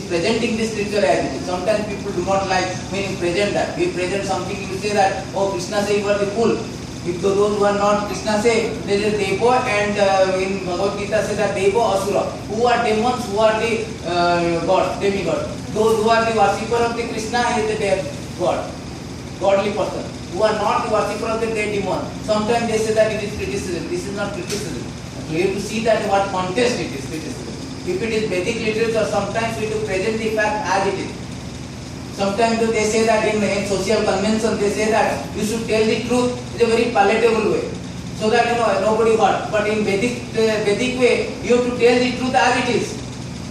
is presenting this scripture as it is. Sometimes people do not like when you present that. We present something, you say that, oh, Krishna say you are the fool. If those who are not, Krishna say, there is Devo, and in Bhagavad Gita say that Devo Asura. Who are demons, who are the God, demigod. Those who are the worshipper of the Krishna is the God, godly person. Who are not the worshipper of the demon. Sometimes they say that it is criticism. This is not criticism. We have to see that what context it is criticism. If it is Vedic literature, sometimes we do present the fact as it is. Sometimes they say that in social convention, they say that you should tell the truth in a very palatable way, so that nobody hurt. But in Vedic way, you have to tell the truth as it is.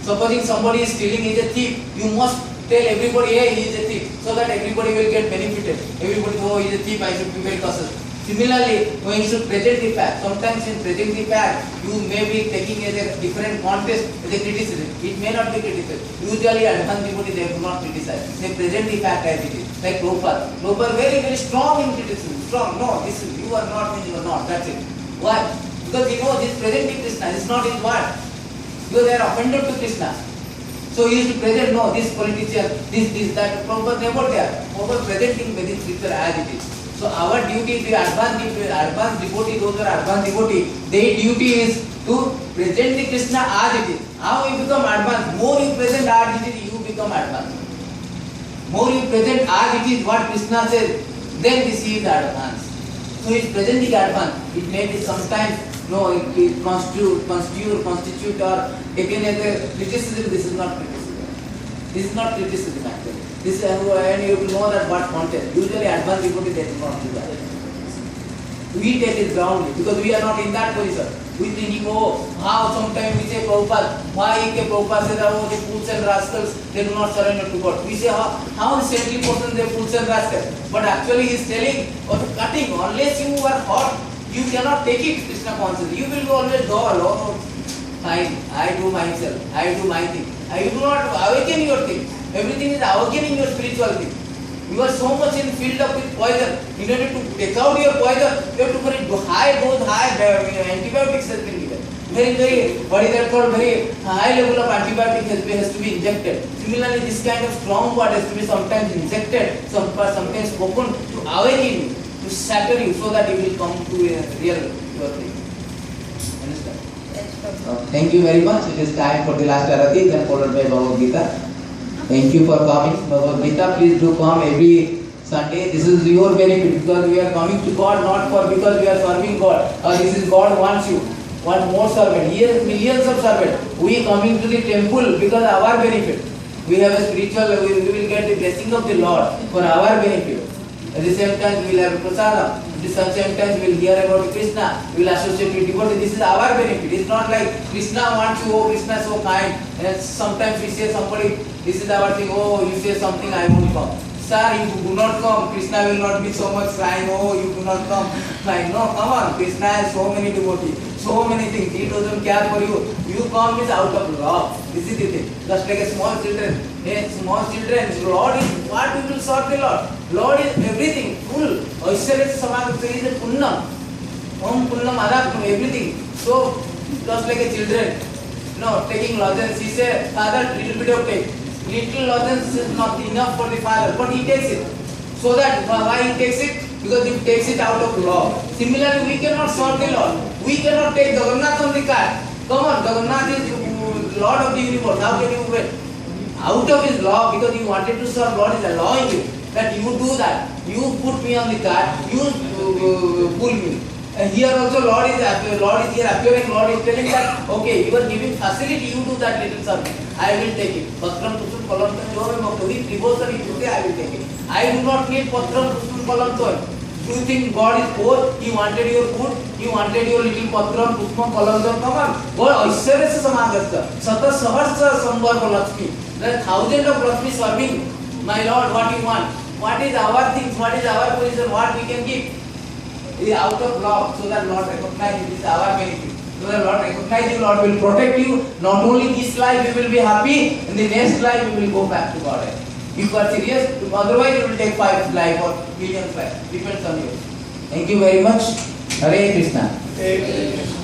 Supposing somebody is stealing, he is a thief, you must tell everybody, hey, he is a thief, so that everybody will get benefited. Everybody, oh, he is a thief, I should be very cautious. Similarly, when you should present the fact, sometimes in presenting the fact, you may be taking as a different context as a criticism. It may not be criticism. Usually, advanced devotees, they do not criticize. They present the fact as it is. Like Prabhupada. Prabhupada very, very strong in criticism. Strong. No, this is, you are not, means you are not. That's it. Why? Because he knows this presenting Krishna. This is not his word. Because they are offended to Krishna. So he used to present, no, this politician, this, that. Prabhupada never there. Prabhupada presenting Vedic scripture as it is. So our duty, the advanced devotee, those who are advanced devotee, their duty is to present the Krishna as it is. How you become advanced? More you present as it is, you become advanced. More you present as it is what Krishna says, then this is advanced. So he is presenting advanced. It may be sometimes, no, it constitute or taken as a criticism. This is not criticism. This is not criticism actually. This and you have to know that what context. Usually advanced devotees they do not do that. We take it groundly because we are not in that position. We thinking, oh, how sometimes we say Prabhupada, why Prabhupada says, oh, the fools and rascals, they do not surrender to God. We say, how is saintly person they fools and rascals? But actually he is telling or cutting, unless you are hot, you cannot take it Krishna consciously. You will always go alone. Fine, I do myself, I do my thing. You do not awaken your thing. Everything is awakening your spiritual thing. You are so much filled up with poison. In order to take out your poison, you have to very high antibiotics has been given. Very, what is that called? Very high level of antibiotic has to be injected. Similarly, this kind of strong word has to be sometimes injected, sometimes spoken to awaken you, to shatter you, so that you will come to a real your thing. Understand? Thank you very much. It is time for the last Arati, then followed by Bhagavad Gita. Thank you for coming. Bhagavad Gita, please do come every Sunday. This is your benefit because we are coming to God not for because we are serving God. Or this is God wants you. Want more servant. He has millions of servants. We coming to the temple because our benefit. We have a spiritual, we will get the blessing of the Lord for our benefit. At the same time, we will have prasadam. At the same time, we will hear about Krishna. We will associate with devotee. This is our benefit. It's not like Krishna wants you, oh, Krishna is so kind. And sometimes we say somebody, this is our thing, oh, you say something, I won't come. Sir, you do not come. Krishna will not be so much crying, oh, you do not come. Like, no, come on. Krishna has so many devotees, so many things. He doesn't care for you. You come is out of love. This is the thing. Just like a small children. Hey, small children, Lord is what we will serve the Lord. Lord is everything, full. Aishwarya Samadhi is a punnam. Om punnam adaptam, everything. So, just like a children, taking lozenge. He said, Father, little bit of take. Little lozenge is not enough for the father, but he takes it. So that, why he takes it? Because he takes it out of love. Similarly, we cannot serve the Lord. We cannot take Jagannath on the cart. Come on, Jagannath is Lord of the universe. How can you wait? Out of his love, because you wanted to serve, God is allowing you that you do that. You put me on the cart, you pull me. And here also Lord is here appearing, Lord is telling that, okay, you are giving facility, you do that little service. I will take it. Patram Pusum Palantan Jove Mokodi, Tribosari Jute, I will take it. I do not need Patram Pusum Palantan. Do you think God is poor? He wanted your food, He wanted your little Patram Puspam Palantan. Come on. God Aishwarya Samadhasta. Sata Sahasra Sambharva Lakshmi. There are thousands of Lakshmi serving. My Lord, what you want? What is our things? What is our position? What we can give? It is out of love, so that Lord recognizes it is our benefit. So that Lord recognizes you, Lord will protect you. Not only this life you will be happy, in the next life you will go back to God. If you are serious, otherwise you will take 5 life or million life. Depends on you. Thank you very much. Hare Krishna. Hare Krishna.